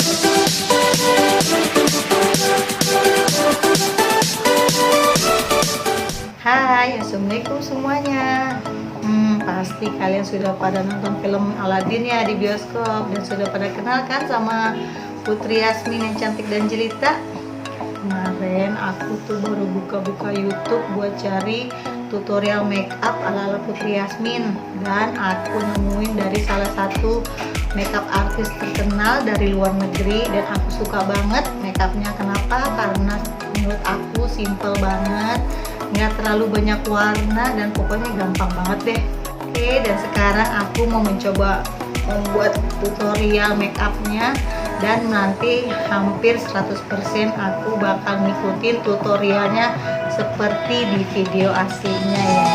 Hai, assalamualaikum semuanya. Pasti kalian sudah pada nonton film Aladdin ya di bioskop dan sudah pada kenal kan sama Putri Jasmine yang cantik dan jelita. Kemarin aku tuh baru buka-buka YouTube buat cari tutorial make up ala-ala Putri Jasmine, dan aku nemuin dari salah satu makeup artis terkenal dari luar negeri, dan aku suka banget makeupnya. Kenapa? Karena menurut aku simple banget, nggak terlalu banyak warna, dan pokoknya gampang banget deh. Oke, dan sekarang aku mau mencoba membuat tutorial makeupnya, dan nanti hampir 100% aku bakal ngikutin tutorialnya seperti di video aslinya ya.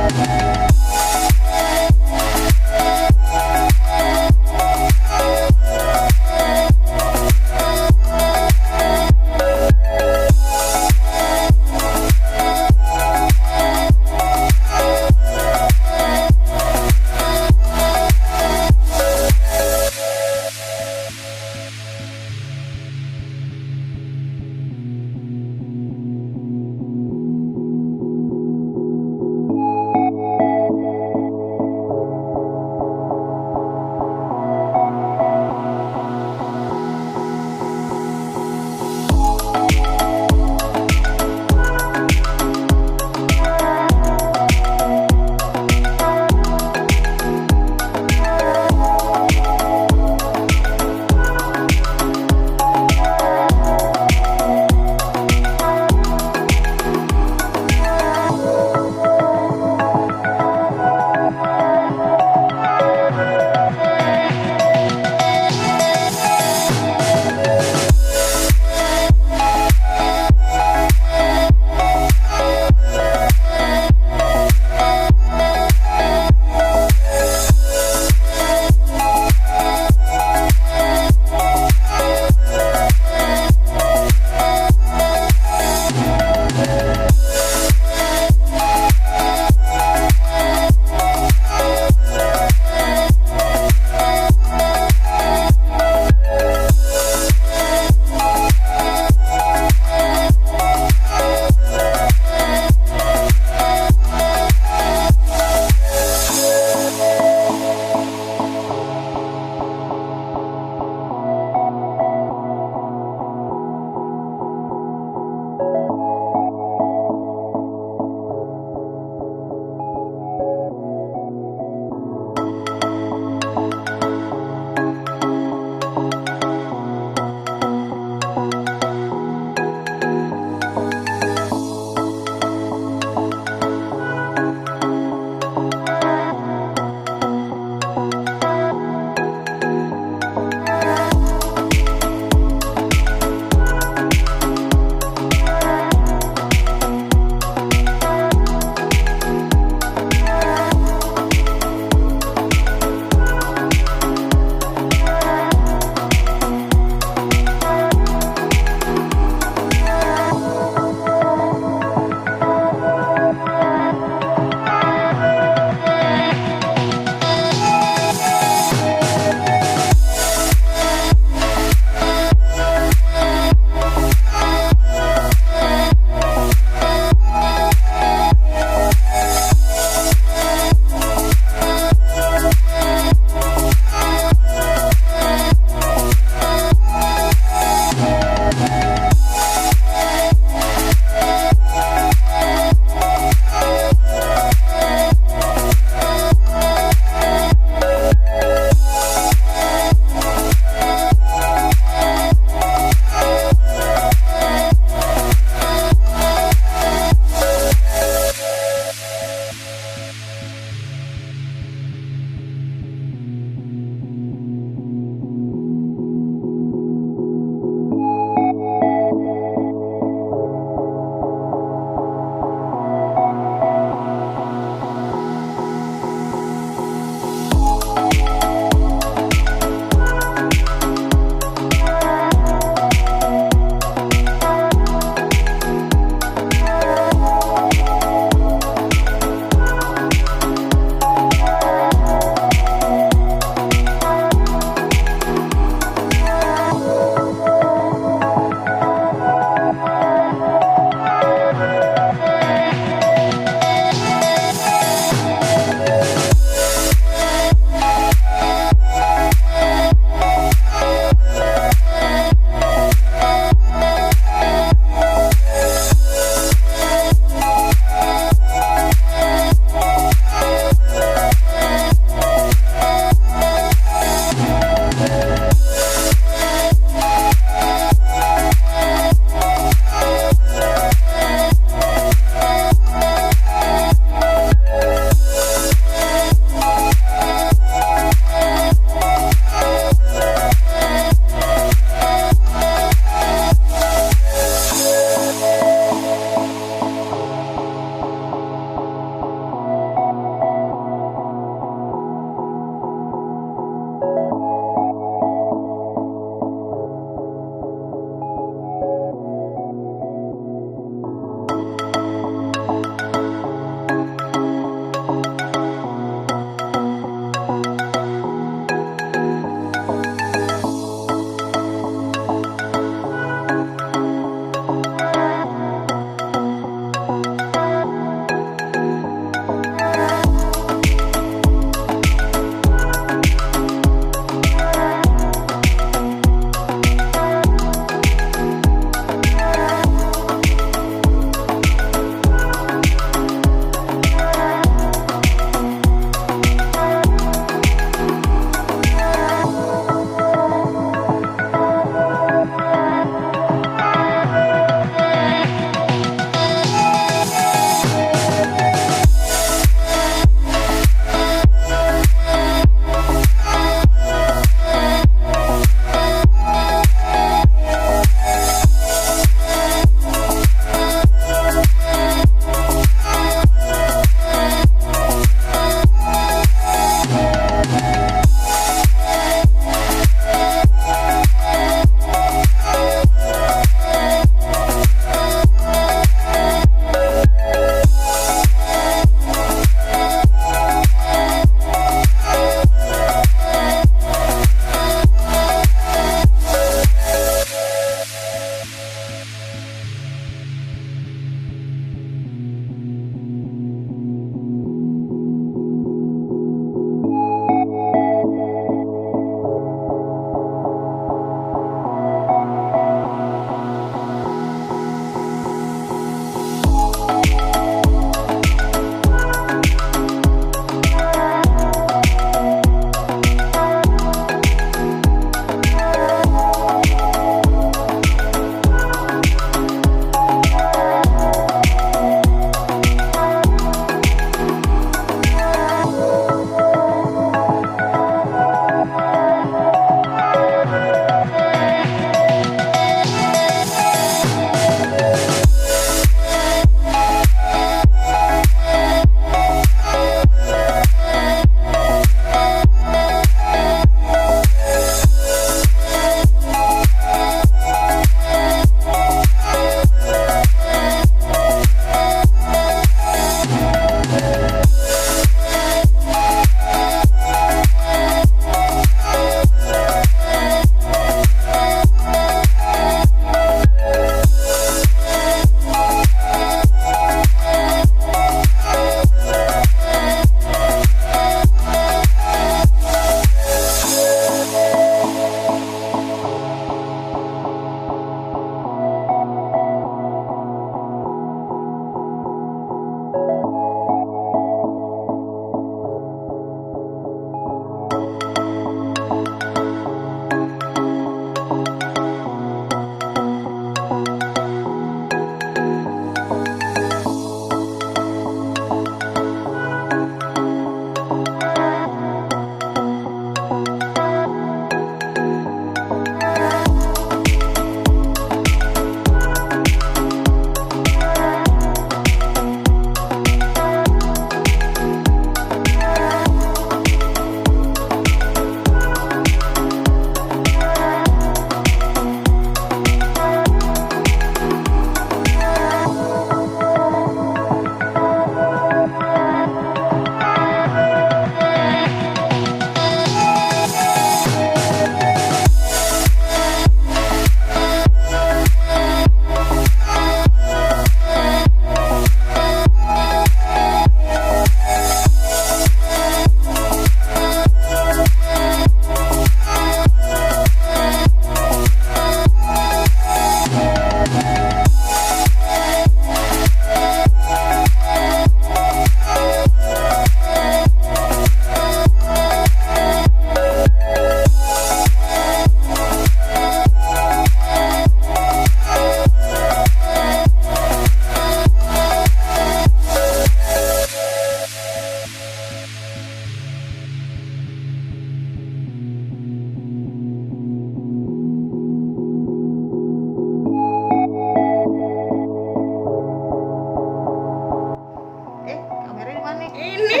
Ini.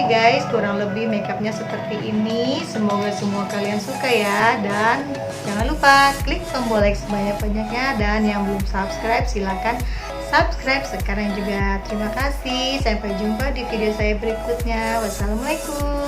Guys, kurang lebih makeupnya seperti ini. Semoga semua kalian suka ya. Dan jangan lupa klik tombol like sebanyak-banyaknya. Dan yang belum subscribe silahkan subscribe sekarang juga. Terima kasih. Sampai jumpa di video saya berikutnya. Wassalamualaikum.